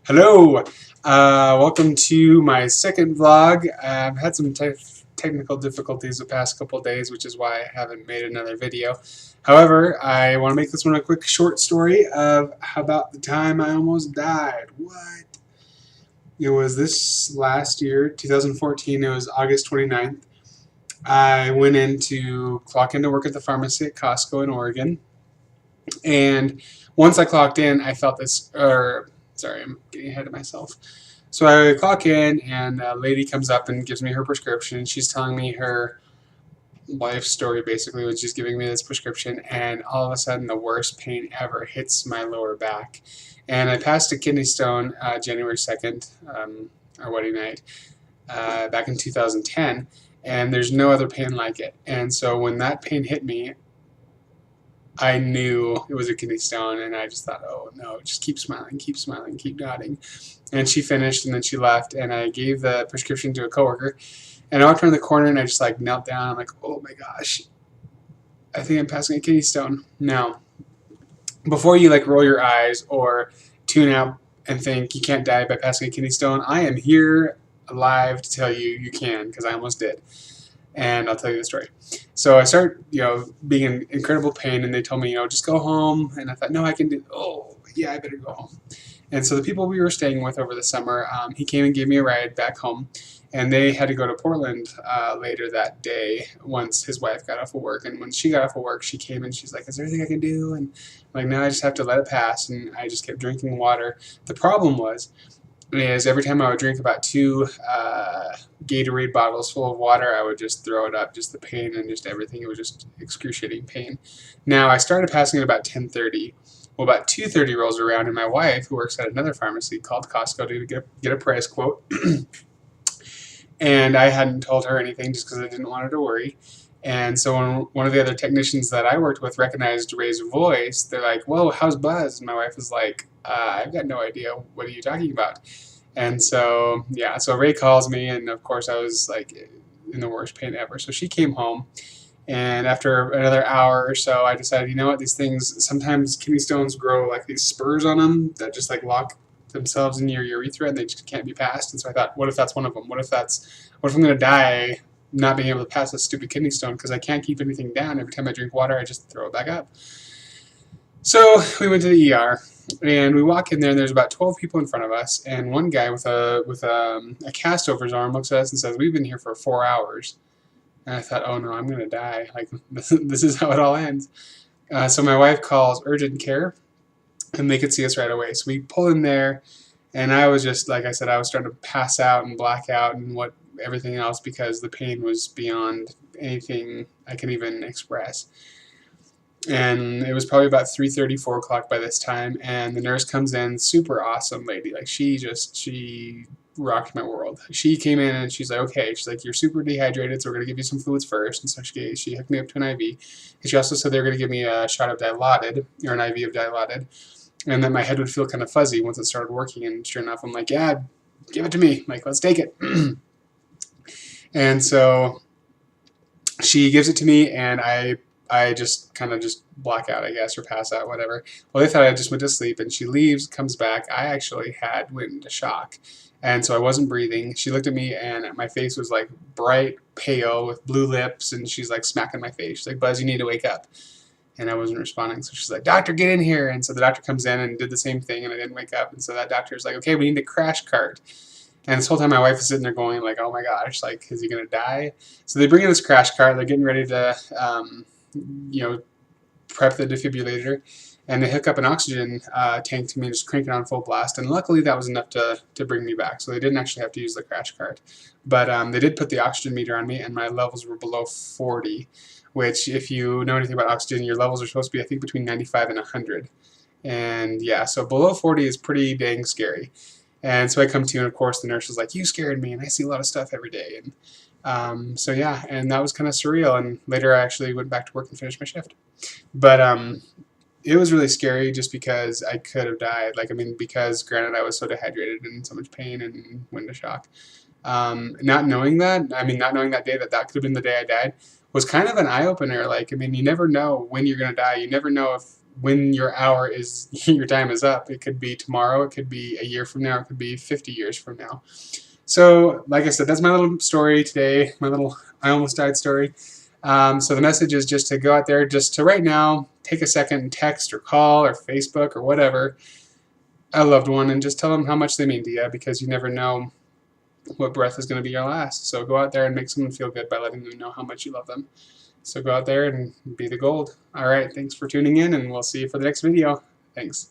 Hello, welcome to my second vlog. I've had some technical difficulties the past couple of days, which is why I haven't made another video. However, I want to make this one a quick short story of about the time I almost died. What? It was this last year, 2014, it was August 29th. I went in to clock into work at the pharmacy at Costco in Oregon. And once I clocked in, I felt this, sorry, I'm getting ahead of myself. So I clock in, and a lady comes up and gives me her prescription. She's telling me her life story, basically, when she's giving me this prescription, and all of a sudden, the worst pain ever hits my lower back. And I passed a kidney stone January 2nd, our wedding night, back in 2010, and there's no other pain like it. And so when that pain hit me, I knew it was a kidney stone, and I just thought, oh no, just keep smiling, keep nodding. And she finished, and then she left, and I gave the prescription to a coworker, and I walked around the corner, and I just like knelt down. I'm like, oh my gosh, I think I'm passing a kidney stone. Now, before you like roll your eyes or tune out and think you can't die by passing a kidney stone, I am here alive to tell you you can, because I almost did. And I'll tell you the story. So I start, being in incredible pain, and they told me, just go home. And I thought, no, I can do. Oh, yeah, I better go home. And so the people we were staying with over the summer, he came and gave me a ride back home, and they had to go to Portland later that day once his wife got off of work. And when she got off of work, she came and she's like, "Is there anything I can do?" And I'm like, "No, I just have to let it pass." And I just kept drinking water. The problem is every time I would drink about two Gatorade bottles full of water, I would just throw it up, just the pain and just everything. It was just excruciating pain. Now, I started passing at about 10:30. Well, about 2:30 rolls around, and my wife, who works at another pharmacy, called Costco to get a price quote. And I hadn't told her anything just because I didn't want her to worry. And so when one of the other technicians that I worked with recognized Ray's voice, they're like, "Whoa, how's Buzz?" And my wife was like, "I've got no idea. What are you talking about?" And so, yeah, so Ray calls me, and of course I was like in the worst pain ever. So she came home, and after another hour or so, I decided, you know what, these things, sometimes kidney stones grow like these spurs on them that just like lock themselves in your urethra, and they just can't be passed. And so I thought, what if that's one of them? What if I'm going to die not being able to pass a stupid kidney stone because I can't keep anything down? Every time I drink water, I just throw it back up. So we went to the ER, and we walk in there, and there's about 12 people in front of us, and one guy with a cast over his arm looks at us and says, "We've been here for 4 hours." And I thought, oh no, I'm going to die. Like, this is how it all ends. So my wife calls urgent care, and they could see us right away. So we pull in there, and I was just, like I said, I was starting to pass out and black out and everything else, because the pain was beyond anything I can even express. And it was probably about 3:30, 4 o'clock by this time, and the nurse comes in, super awesome lady. Like, she rocked my world. She came in and she's like, "Okay," she's like, "you're super dehydrated, so we're going to give you some fluids first." And so she hooked me up to an IV. And she also said they were going to give me a shot of Dilaudid, or an IV of Dilaudid, and that my head would feel kind of fuzzy once it started working. And sure enough, I'm like, "Yeah, give it to me. Like, let's take it." And so she gives it to me, and I just kind of just black out, I guess, or pass out, whatever. Well, they thought I just went to sleep, and she leaves, comes back. I actually went into shock, and so I wasn't breathing. She looked at me, and my face was like bright pale with blue lips, and she's like smacking my face. She's like, "Buzz, you need to wake up." And I wasn't responding, so she's like, "Doctor, get in here." And so the doctor comes in and did the same thing, and I didn't wake up. And so that doctor's like, "Okay, we need a crash cart." And this whole time my wife is sitting there going like, "Oh my gosh, like, is he going to die?" So they bring in this crash cart. They're getting ready to, prep the defibrillator, and they hook up an oxygen tank to me and just crank it on full blast. And luckily that was enough to bring me back. So they didn't actually have to use the crash cart. But they did put the oxygen meter on me, and my levels were below 40, which, if you know anything about oxygen, your levels are supposed to be, I think, between 95 and 100. And yeah, so below 40 is pretty dang scary. And so I come to, and of course the nurse was like, "You scared me, and I see a lot of stuff every day." And so yeah, and that was kind of surreal. And later I actually went back to work and finished my shift. But it was really scary, just because I could have died. Like, I mean, because granted I was so dehydrated and in so much pain and went into shock. Not knowing that, not knowing that day that could have been the day I died, was kind of an eye-opener. Like, I mean, you never know when you're going to die. You never know if when your hour is, your time is up. It could be tomorrow, it could be a year from now, it could be 50 years from now. So, like I said, that's my little story today, my little I almost died story. So the message is just to go out there, just to right now, take a second and text or call or Facebook or whatever a loved one and just tell them how much they mean to you, because you never know what breath is going to be your last. So go out there and make someone feel good by letting them know how much you love them. So go out there and be the gold. All right, thanks for tuning in, and we'll see you for the next video. Thanks.